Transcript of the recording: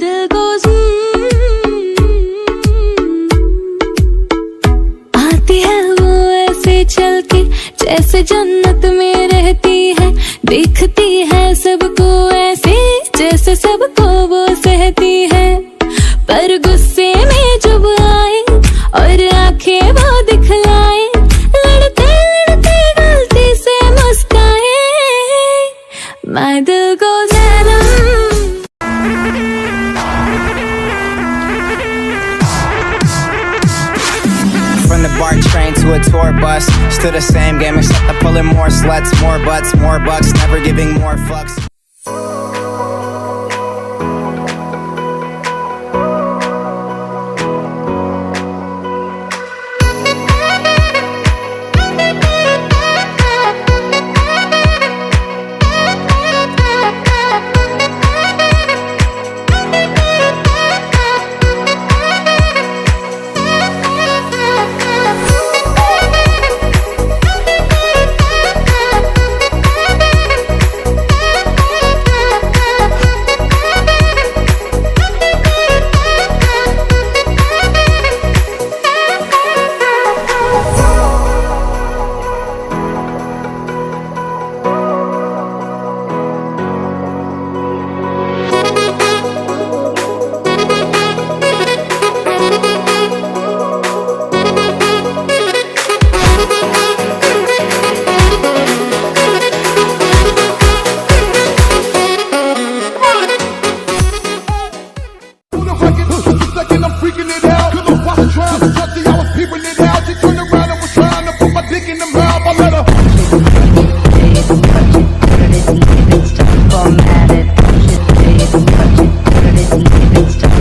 दिल को आती है वो ऐसे चल के जैसे जन्नत में रहती है, दिखती है सबको ऐसे जैसे सबको वो सहती है। पर गुस्से में जब आए और आंखें वो दिखलाए, लड़ते लड़ते गलती से मुस्काए, मैं दिल को From the BART train to a tour bus, still the same game except I'm pulling more sluts, more butts, more bucks, never giving more fucks.